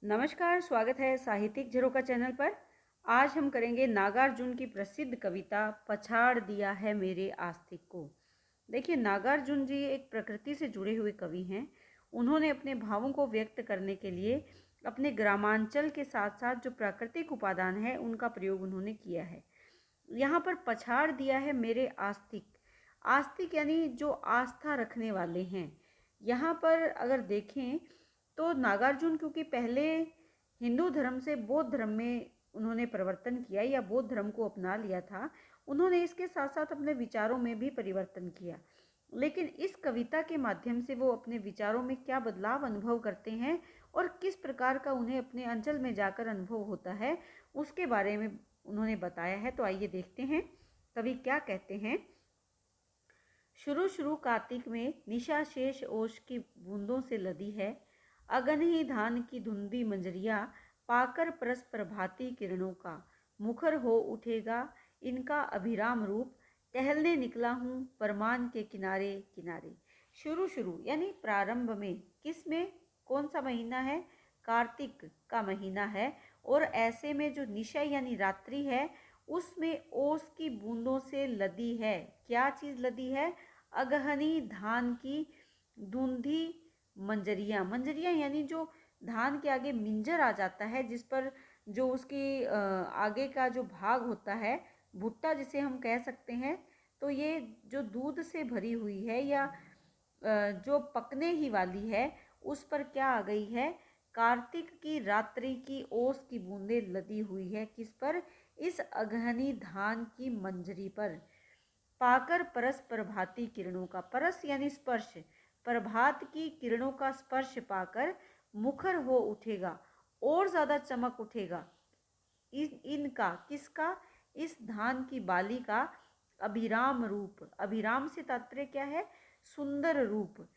नमस्कार, स्वागत है साहित्यिक झरोखा चैनल पर। आज हम करेंगे नागार्जुन की प्रसिद्ध कविता पछाड़ दिया है मेरे आस्तिक को। देखिए, नागार्जुन जी एक प्रकृति से जुड़े हुए कवि हैं। उन्होंने अपने भावों को व्यक्त करने के लिए अपने ग्रामांचल के साथ साथ जो प्राकृतिक उपादान है उनका प्रयोग उन्होंने किया है। यहाँ पर पछाड़ दिया है मेरे आस्तिक। आस्तिक यानी जो आस्था रखने वाले हैं। यहाँ पर अगर देखें तो नागार्जुन क्योंकि पहले हिंदू धर्म से बौद्ध धर्म में उन्होंने परिवर्तन किया या बौद्ध धर्म को अपना लिया था, उन्होंने इसके साथ साथ अपने विचारों में भी परिवर्तन किया। लेकिन इस कविता के माध्यम से वो अपने विचारों में क्या बदलाव अनुभव करते हैं और किस प्रकार का उन्हें अपने अंचल में जाकर अनुभव होता है, उसके बारे में उन्होंने बताया है। तो आइए देखते हैं कवि क्या कहते हैं। शुरू शुरू कार्तिक में निशा शेष ओश की बूंदों से लदी है, अगन ही धान की धुंधी मंजरिया, पाकर परस प्रभाती किरणों का मुखर हो उठेगा इनका अभिराम रूप, टहलने निकला हूँ परमान के किनारे किनारे। शुरू शुरू यानी प्रारंभ में, किस में, कौन सा महीना है? कार्तिक का महीना है। और ऐसे में जो निशा यानी रात्रि है उसमें ओस की बूंदों से लदी है। क्या चीज़ लदी है? अगहनी धान की धुंधी मंजरियाँ। मंजरियाँ यानी जो धान के आगे मिंजर आ जाता है, जिस पर जो उसकी आगे का जो भाग होता है, भुट्टा जिसे हम कह सकते हैं, तो ये जो दूध से भरी हुई है या जो पकने ही वाली है, उस पर क्या आ गई है? कार्तिक की रात्रि की ओस की बूंदें लदी हुई है। किस पर? इस अगहनी धान की मंजरी पर। पाकर परस प्रभाती किरणों का, परस यानी स्पर्श, प्रभात की किरणों का स्पर्श पाकर मुखर हो उठेगा, और ज्यादा चमक उठेगा इनका, किसका? इस धान की बाली का अभिराम रूप। अभिराम से तात्पर्य क्या है? सुंदर रूप।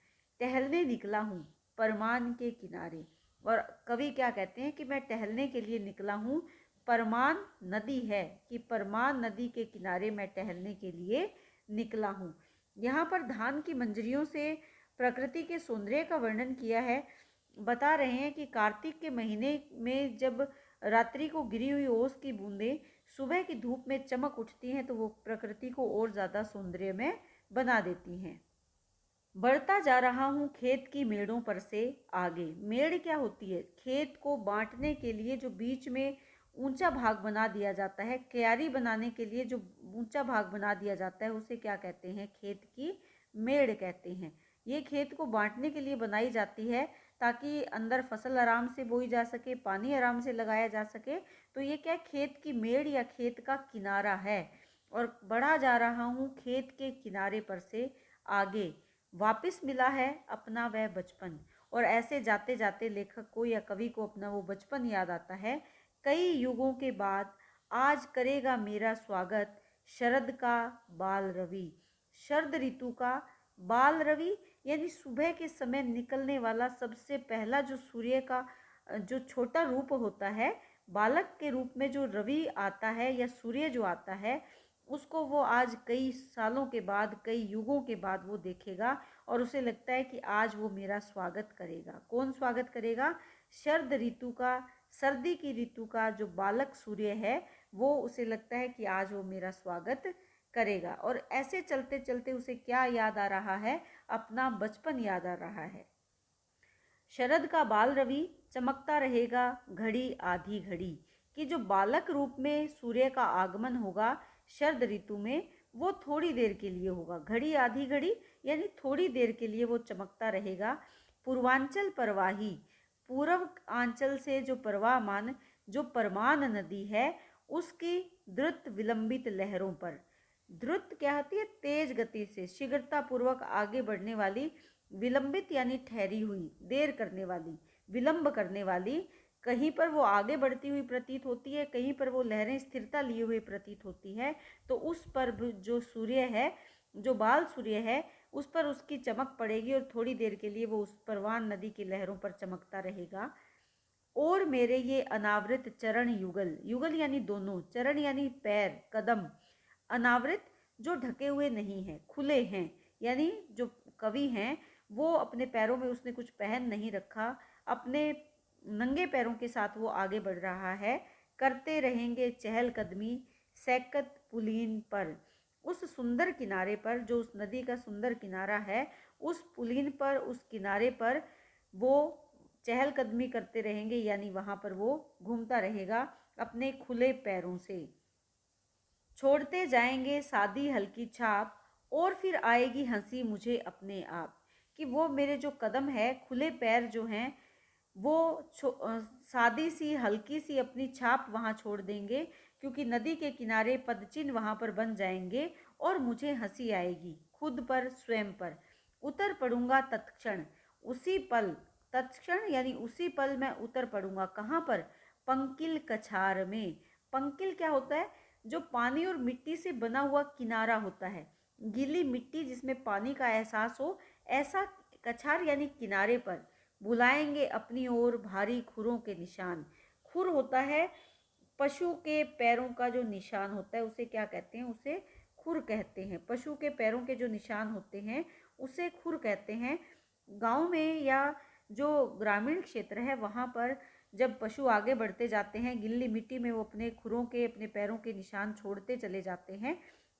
टहलने निकला हूँ परमान के किनारे। और कवि क्या कहते हैं कि मैं टहलने के लिए निकला हूँ। परमान नदी है कि परमान नदी के किनारे मैं टहलने के लिए निकला हूँ। यहाँ पर धान की मंजरियों से प्रकृति के सौंदर्य का वर्णन किया है। बता रहे हैं कि कार्तिक के महीने में जब रात्रि को गिरी हुई ओस की बूंदें सुबह की धूप में चमक उठती हैं तो वो प्रकृति को और ज़्यादा सौंदर्य में बना देती हैं। बढ़ता जा रहा हूँ खेत की मेड़ों पर से आगे। मेड़ क्या होती है? खेत को बांटने के लिए जो बीच में ऊंचा भाग बना दिया जाता है, क्यारी बनाने के लिए जो ऊंचा भाग बना दिया जाता है, उसे क्या कहते हैं? खेत की मेड़ कहते हैं। ये खेत को बांटने के लिए बनाई जाती है ताकि अंदर फसल आराम से बोई जा सके, पानी आराम से लगाया जा सके। तो ये क्या? खेत की मेड़ या खेत का किनारा है। और बढ़ा जा रहा हूँ खेत के किनारे पर से आगे, वापिस मिला है अपना वह बचपन। और ऐसे जाते जाते लेखक को या कवि को अपना वो बचपन याद आता है। कई युगों के बाद आज करेगा मेरा स्वागत शरद का बाल रवि। शरद ऋतु का बाल रवि यानी सुबह के समय निकलने वाला सबसे पहला जो सूर्य का जो छोटा रूप होता है, बालक के रूप में जो रवि आता है या सूर्य जो आता है, उसको वो आज कई सालों के बाद, कई युगों के बाद वो देखेगा और उसे लगता है कि आज वो मेरा स्वागत करेगा। कौन स्वागत करेगा? शरद ऋतु का, सर्दी की ऋतु का जो बालक सूर्य है, वो उसे लगता है कि आज वो मेरा स्वागत करेगा। और ऐसे चलते चलते उसे क्या याद आ रहा है? अपना बचपन याद आ रहा है। शरद का बाल रवि चमकता रहेगा घड़ी आधी घड़ी, कि जो बालक रूप में सूर्य का आगमन होगा शरद ऋतु में, वो थोड़ी देर के लिए होगा। घड़ी आधी घड़ी यानी थोड़ी देर के लिए वो चमकता रहेगा। पूर्वांचल परवाही, पूर्व आंचल से जो परवाहमान, जो परमान नदी है, उसकी द्रुत विलंबित लहरों पर। द्रुत क्या होती है? तेज गति से, शीघ्रता पूर्वक आगे बढ़ने वाली। विलंबित यानी ठहरी हुई, देर करने वाली, विलंब करने वाली। कहीं पर वो आगे बढ़ती हुई प्रतीत होती है, कहीं पर वो लहरें स्थिरता लिए हुए प्रतीत होती है। तो उस पर जो सूर्य है, जो बाल सूर्य है, उस पर उसकी चमक पड़ेगी और थोड़ी देर के लिए वो उस परवान नदी की लहरों पर चमकता रहेगा। और मेरे ये अनावृत चरण युगल, युगल यानी दोनों, चरण यानी पैर, कदम, अनावृत जो ढके हुए नहीं हैं, खुले हैं। यानी जो कवि हैं वो अपने पैरों में उसने कुछ पहन नहीं रखा, अपने नंगे पैरों के साथ वो आगे बढ़ रहा है। करते रहेंगे चहलकदमी सैकत पुलीन पर। उस सुंदर किनारे पर, जो उस नदी का सुंदर किनारा है, उस पुलीन पर, उस किनारे पर वो चहलकदमी करते रहेंगे, यानी वहाँ पर वो घूमता रहेगा अपने खुले पैरों से। छोड़ते जाएंगे सादी हल्की छाप और फिर आएगी हंसी मुझे अपने आप। कि वो मेरे जो कदम है, खुले पैर जो हैं, वो सादी सी हल्की सी अपनी छाप वहाँ छोड़ देंगे, क्योंकि नदी के किनारे पदचिन्ह वहाँ पर बन जाएंगे और मुझे हंसी आएगी खुद पर, स्वयं पर। उतर पड़ूंगा तत्क्षण, उसी पल, तत्क्षण यानी उसी पल मैं उतर पड़ूंगा। कहाँ पर? पंकिल कछार में। पंकिल क्या होता है? जो पानी और मिट्टी से बना हुआ किनारा होता है, गीली मिट्टी जिसमें पानी का एहसास हो, ऐसा कछार यानी किनारे पर। बुलाएंगे अपनी ओर भारी खुरों के निशान। खुर होता है पशु के पैरों का जो निशान होता है, उसे क्या कहते हैं? उसे खुर कहते हैं। पशु के पैरों के जो निशान होते हैं उसे खुर कहते हैं। गांव में या जो ग्रामीण क्षेत्र है वहाँ पर जब पशु आगे बढ़ते जाते हैं, गिल्ली मिट्टी में वो अपने खुरों के, अपने पैरों के निशान छोड़ते चले जाते हैं।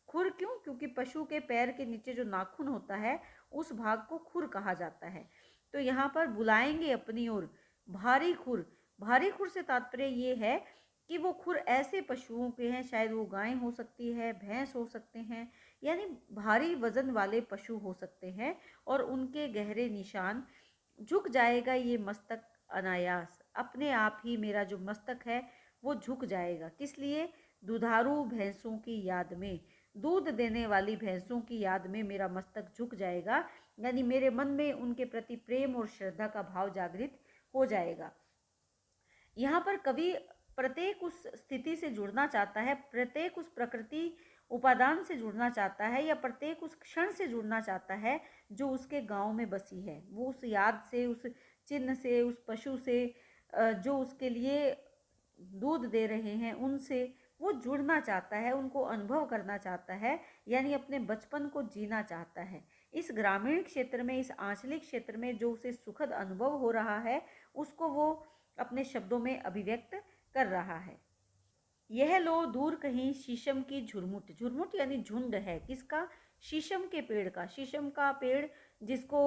खुर क्यों? क्योंकि पशु के पैर के नीचे जो नाखून होता है उस भाग को खुर कहा जाता है। तो यहाँ पर बुलाएंगे अपनी ओर भारी खुर। भारी खुर से तात्पर्य ये है कि वो खुर ऐसे पशुओं के हैं, शायद वो गाय हो सकती है, भैंस हो सकते हैं, यानी भारी वजन वाले पशु हो सकते हैं, और उनके गहरे निशान। झुक जाएगा ये मस्तक अनायास, अपने आप ही मेरा जो मस्तक है वो झुक जाएगा। किस लिए? दुधारू भैंसों की याद में, दूध देने वाली भैंसों की याद में मेरा मस्तक झुक जाएगा, यानी मेरे मन में उनके प्रति प्रेम और श्रद्धा का भाव जागृत हो जाएगा। यहाँ पर कवि प्रत्येक उस स्थिति से जुड़ना चाहता है, प्रत्येक उस प्रकृति उपादान से जुड़ना चाहता है, या प्रत्येक उस क्षण से जुड़ना चाहता है जो उसके गांव में बसी है। वो उस याद से, उस चिन्ह से, उस पशु से जो उसके लिए दूध दे रहे हैं, उनसे वो जुड़ना चाहता है, उनको अनुभव करना चाहता है, यानी अपने बचपन को जीना चाहता है। इस ग्रामीण क्षेत्र में, इस आंचलिक क्षेत्र में जो उसे सुखद अनुभव हो रहा है, उसको वो अपने शब्दों में अभिव्यक्त कर रहा है। यह लो दूर कहीं शीशम की झुरमुट। झुरमुट यानी झुंड है, किसका? शीशम के पेड़ का। शीशम का पेड़ जिसको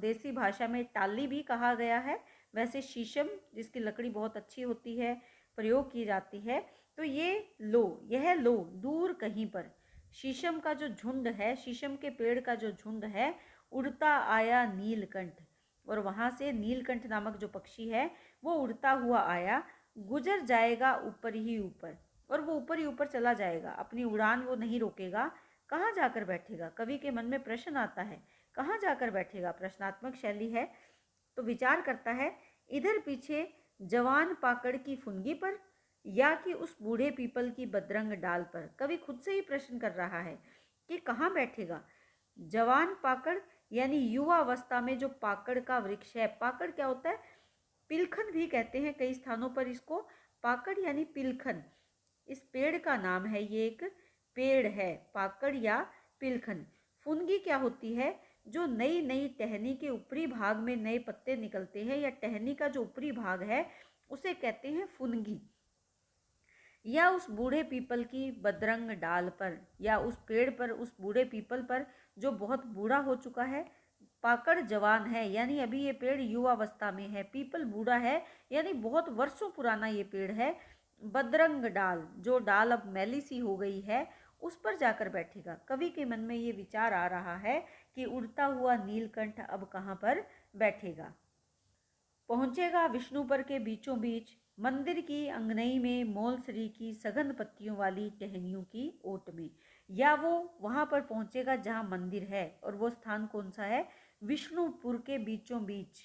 देसी भाषा में टाली भी कहा गया है, वैसे शीशम जिसकी लकड़ी बहुत अच्छी होती है, प्रयोग की जाती है। तो ये लो, यह लो दूर कहीं पर शीशम का जो झुंड है, शीशम के पेड़ का जो झुंड है, उड़ता आया नीलकंठ। और वहाँ से नीलकंठ नामक जो पक्षी है वो उड़ता हुआ आया, गुजर जाएगा ऊपर ही ऊपर। और वो ऊपर ही ऊपर चला जाएगा, अपनी उड़ान वो नहीं रोकेगा। कहाँ जाकर बैठेगा? कवि के मन में प्रश्न आता है, कहाँ जाकर बैठेगा? प्रश्नात्मक शैली है। तो विचार करता है, इधर पीछे जवान पाकड़ की फुनगी पर, या कि उस बूढ़े पीपल की बदरंग डाल पर। कवि खुद से ही प्रश्न कर रहा है कि कहाँ बैठेगा। जवान पाकड़ यानी युवा अवस्था में जो पाकड़ का वृक्ष है। पाकड़ क्या होता है? पिलखन भी कहते हैं कई स्थानों पर इसको। पाकड़ यानी पिलखन, इस पेड़ का नाम है, ये एक पेड़ है, पाकड़ या पिलखन। फुनगी क्या होती है? जो नई नई टहनी के ऊपरी भाग में नए पत्ते निकलते हैं, या टहनी का जो ऊपरी भाग है उसे कहते हैं फुनगी। या उस बूढ़े पीपल की बदरंग डाल पर, या उस पेड़ पर, उस बूढ़े पीपल पर जो बहुत बूढ़ा हो चुका है। पाकड़ जवान है यानी अभी ये पेड़ युवावस्था में है, पीपल बूढ़ा है यानी बहुत वर्षों पुराना ये पेड़ है। बदरंग डाल, जो डाल अब मैली सी हो गई है, उस पर जाकर बैठेगा। कवि के मन में ये विचार आ रहा है कि उड़ता हुआ नीलकंठ अब कहाँ पर बैठेगा। पहुंचेगा विष्णु पर के बीचों बीच, मंदिर की अंगनई में मोलसरी की सघन पत्तियों वाली टहनियों की ओट में। या वो वहां पर पहुंचेगा जहां मंदिर है, और वो स्थान कौन सा है? विष्णुपुर के बीचों बीच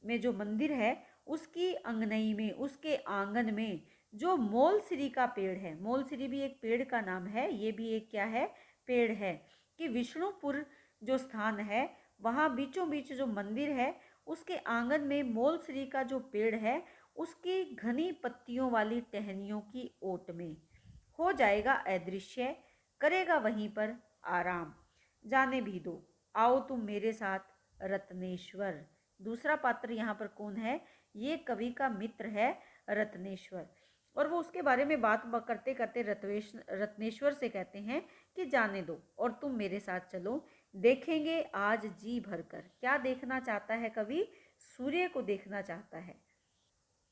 में जो मंदिर है उसकी अंगनई में, उसके आंगन में जो मोलसरी का पेड़ है। मोलसरी भी एक पेड़ का नाम है, ये भी एक क्या है? पेड़ है। कि विष्णुपुर जो स्थान है वहाँ बीचों बीच जो मंदिर है उसके आंगन में मोलसरी का जो पेड़ है उसकी घनी पत्तियों वाली टहनियों की ओट में हो जाएगा अदृश्य, करेगा वहीं पर आराम। जाने भी दो, आओ तुम मेरे साथ रत्नेश्वर। दूसरा पात्र यहाँ पर कौन है? ये कवि का मित्र है रत्नेश्वर। और वो उसके बारे में बात करते करते रत्नेश्वर से कहते हैं कि जाने दो और तुम मेरे साथ चलो, देखेंगे आज जी भरकर। क्या देखना चाहता है कवि? सूर्य को देखना चाहता है।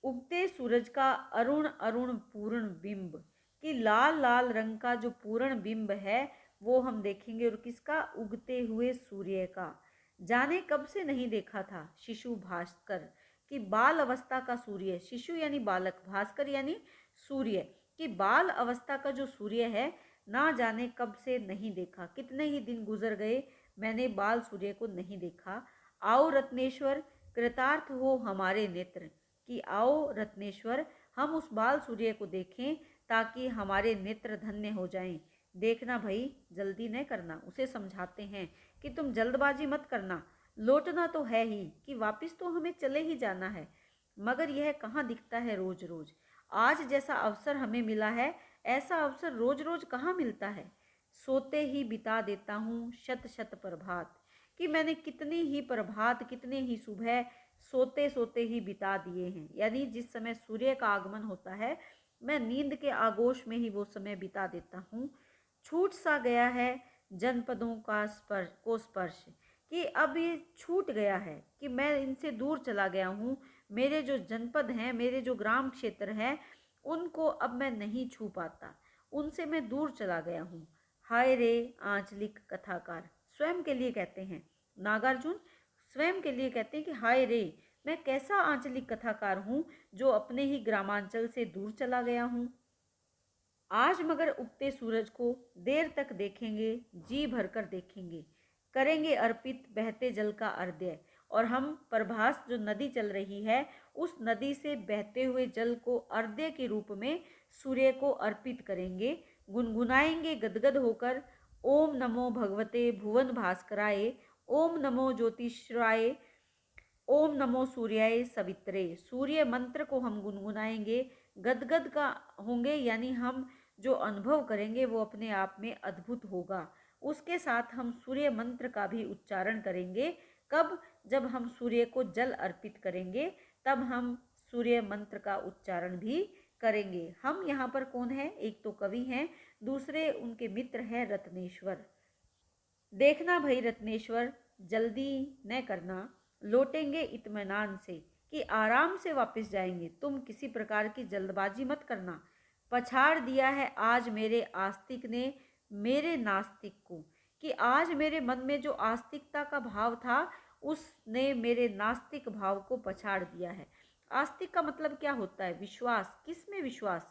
उगते सूरज का अरुण अरुण पूर्ण बिंब, कि लाल लाल रंग का जो पूर्ण बिंब है वो हम देखेंगे। और किसका? उगते हुए सूर्य का। जाने कब से नहीं देखा था शिशु भास्कर, कि बाल अवस्था का सूर्य, शिशु यानी बालक, भास्कर यानी सूर्य, कि बाल अवस्था का जो सूर्य है ना जाने कब से नहीं देखा। कितने ही दिन गुजर गए मैंने बाल सूर्य को नहीं देखा। आओ रत्नेश्वर कृतार्थ हो हमारे नेत्र, कि आओ रत्नेश्वर हम उस बाल सूर्य को देखें ताकि हमारे नेत्र धन्य हो जाएं। देखना भाई, जल्दी न करना। उसे समझाते हैं कि तुम जल्दबाजी मत करना, लौटना तो है ही, कि वापस तो हमें चले ही जाना है, मगर यह कहाँ दिखता है रोज रोज। आज जैसा अवसर हमें मिला है ऐसा अवसर रोज रोज कहाँ मिलता है। सोते ही बिता देता हूँ शत शत प्रभात, कि मैंने कितनी ही प्रभात, कितने ही सुबह सोते सोते ही बिता दिए हैं। यानी जिस समय सूर्य का आगमन होता है मैं नींद के आगोश में ही वो समय बिता देता हूँ। छूट सा गया है जनपदों का स्पर्श, कि अब ये छूट गया है, कि मैं इनसे दूर चला गया हूँ। मेरे जो जनपद हैं, मेरे जो ग्राम क्षेत्र हैं, उनको अब मैं नहीं छू पाता, उनसे मैं दूर चला गया हूँ। हाय रे आंचलिक कथाकार, स्वयं के लिए कहते हैं नागार्जुन, स्वयं के लिए कहते हैं कि हाय रे, मैं कैसा आंचलिक कथाकार हूँ जो अपने ही ग्रामांचल से दूर चला गया हूँ। आज मगर उगते सूरज को देर तक देखेंगे, जी भरकर देखेंगे, करेंगे अर्पित बहते जल का अर्घ्य। और हम प्रभास जो नदी चल रही है उस नदी से बहते हुए जल को अर्घ्य के रूप में सूर्य को अर्पित करेंगे। गुनगुनाएंगे गदगद होकर, ओम नमो भगवते भुवन भास्कराय, ओम नमो ज्योतिषराय, ओम नमो सूर्याय सवित्रे। सूर्य मंत्र को हम गुनगुनाएंगे, गदगद का होंगे, यानी हम जो अनुभव करेंगे वो अपने आप में अद्भुत होगा। उसके साथ हम सूर्य मंत्र का भी उच्चारण करेंगे। कब? जब हम सूर्य को जल अर्पित करेंगे तब हम सूर्य मंत्र का उच्चारण भी करेंगे। हम यहाँ पर कौन है? एक तो कवि हैं, दूसरे उनके मित्र हैं रत्नेश्वर। देखना भाई रत्नेश्वर, जल्दी न करना, लौटेंगे इत्मीनान से, कि आराम से वापस जाएंगे। तुम किसी प्रकार की जल्दबाजी मत करना। पछाड़ दिया है आज मेरे आस्तिक ने मेरे नास्तिक को, कि आज मेरे मन में जो आस्तिकता का भाव था उसने मेरे नास्तिक भाव को पछाड़ दिया है। आस्तिक का मतलब क्या होता है? विश्वास। किस में विश्वास?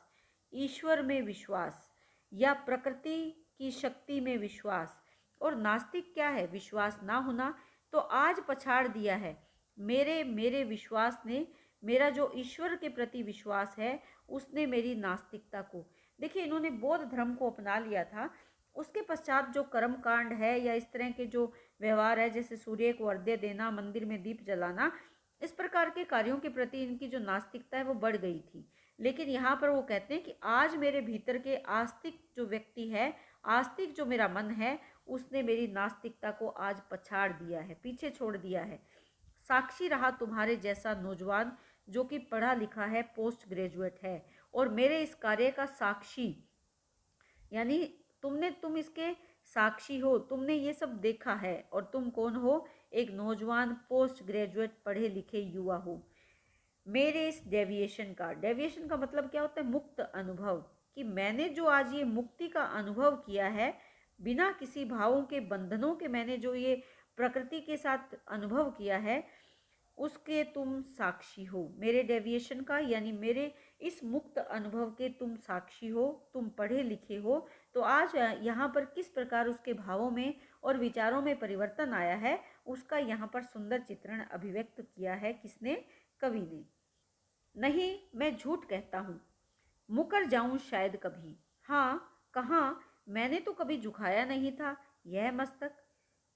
ईश्वर में विश्वास या प्रकृति की शक्ति में विश्वास। और नास्तिक क्या है? विश्वास ना होना। तो आज पछाड़ दिया है मेरे मेरे विश्वास ने, मेरा जो ईश्वर के प्रति विश्वास है उसने मेरी नास्तिकता को। देखिए, इन्होंने बौद्ध धर्म को अपना लिया था, उसके पश्चात जो कर्म कांड है या इस तरह के जो व्यवहार है, जैसे सूर्य को अर्घ्य देना, मंदिर में दीप जलाना, इस प्रकार के कार्यों के प्रति इनकी जो नास्तिकता है वो बढ़ गई थी। लेकिन यहाँ पर वो कहते हैं कि आज मेरे भीतर के आस्तिक जो व्यक्ति है, आस्तिक जो मेरा मन है, उसने मेरी नास्तिकता को आज पछाड़ दिया है, पीछे छोड़ दिया है। साक्षी रहा तुम्हारे जैसा नौजवान जो कि पढ़ा लिखा है, पोस्ट ग्रेजुएट है, और मेरे इस कार्य का साक्षी, यानी तुम इसके साक्षी हो, तुमने ये सब देखा है। और तुम कौन हो? एक नौजवान पोस्ट ग्रेजुएट पढ़े लिखे युवा हो। मेरे इस डेविएशन का मतलब क्या होता है? मुक्त अनुभव, कि मैंने जो आज ये मुक्ति का अनुभव किया है, बिना किसी भावों के बंधनों के मैंने जो ये प्रकृति के साथ अनुभव किया है, उसके तुम साक्षी हो। मेरे डेविएशन का यानी मेरे इस मुक्त अनुभव के तुम साक्षी हो, तुम पढ़े लिखे हो। तो आज यहाँ पर किस प्रकार उसके भावों में और विचारों में परिवर्तन आया है, उसका यहाँ पर सुंदर चित्रण अभिव्यक्त किया है। किसने? कवि ने। नहीं, मैं झूठ कहता हूँ, मुकर जाऊं शायद कभी। हाँ, कहाँ? मैंने तो कभी झुकाया नहीं था यह मस्तक,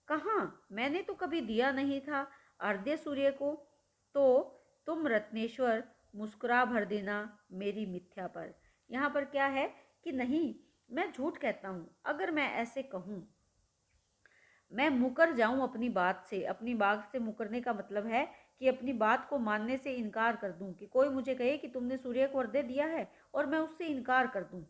कहाँ? मैंने तो कभी दिया नहीं था अर्ध्य सूर्य को। तो तुम रत्नेश्वर मुस्कुरा भर देना मेरी मिथ्या पर। यहाँ पर क्या है कि नहीं, मैं झूठ कहता हूँ। अगर मैं ऐसे कहूँ, मैं मुकर जाऊं अपनी बात से, अपनी बात से मुकरने का मतलब है कि अपनी बात को मानने से इनकार कर दूं, कि कोई मुझे कहे कि तुमने सूर्य को अर्घ्य दिया है और मैं उससे इनकार कर दूं।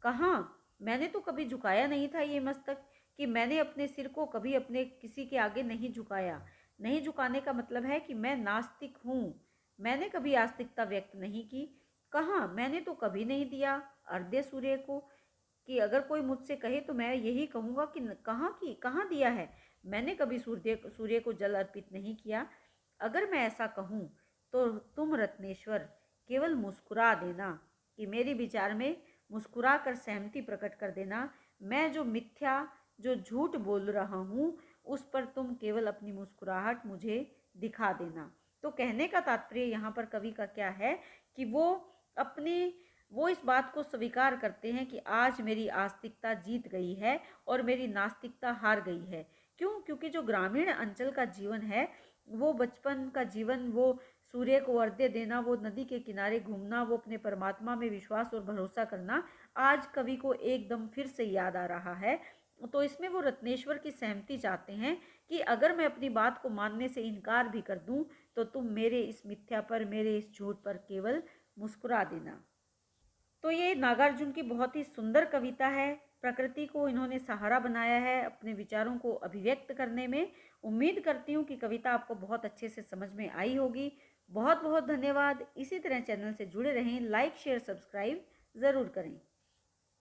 कहाँ, मैंने तो कभी झुकाया नहीं था ये मस्तक, कि मैंने अपने सिर को कभी अपने किसी के आगे नहीं झुकाया। नहीं झुकाने का मतलब है कि मैं नास्तिक हूँ। मैंने कभी आस्तिकता व्यक्त नहीं की। कहाँ, मैंने तो कभी नहीं दिया अर्घ्य सूर्य को, कि अगर कोई मुझसे कहे तो मैं यही कहूँगा कि कहाँ दिया है। मैंने कभी सूर्य को जल अर्पित नहीं किया। अगर मैं ऐसा कहूँ तो तुम रत्नेश्वर केवल मुस्कुरा देना, कि मेरे विचार में मुस्कुरा कर सहमति प्रकट कर देना। मैं जो मिथ्या, जो झूठ बोल रहा हूँ, उस पर तुम केवल अपनी मुस्कुराहट मुझे दिखा देना। तो कहने का तात्पर्य यहाँ पर कवि का क्या है कि वो इस बात को स्वीकार करते हैं कि आज मेरी आस्तिकता जीत गई है और मेरी नास्तिकता हार गई है। क्यों? क्योंकि जो ग्रामीण अंचल का जीवन है, वो बचपन का जीवन, वो सूर्य को अर्घ्य देना, वो नदी के किनारे घूमना, वो अपने परमात्मा में विश्वास और भरोसा करना, आज कवि को एकदम फिर से याद आ रहा है। तो इसमें वो रत्नेश्वर की सहमति चाहते हैं कि अगर मैं अपनी बात को मानने से इनकार भी कर दूं तो तुम मेरे इस मिथ्या पर, मेरे इस झूठ पर केवल मुस्कुरा देना। तो ये नागार्जुन की बहुत ही सुंदर कविता है। प्रकृति को इन्होंने सहारा बनाया है अपने विचारों को अभिव्यक्त करने में। उम्मीद करती हूँ कि कविता आपको बहुत अच्छे से समझ में आई होगी। बहुत बहुत धन्यवाद। इसी तरह चैनल से जुड़े रहें, लाइक शेयर सब्सक्राइब ज़रूर करें।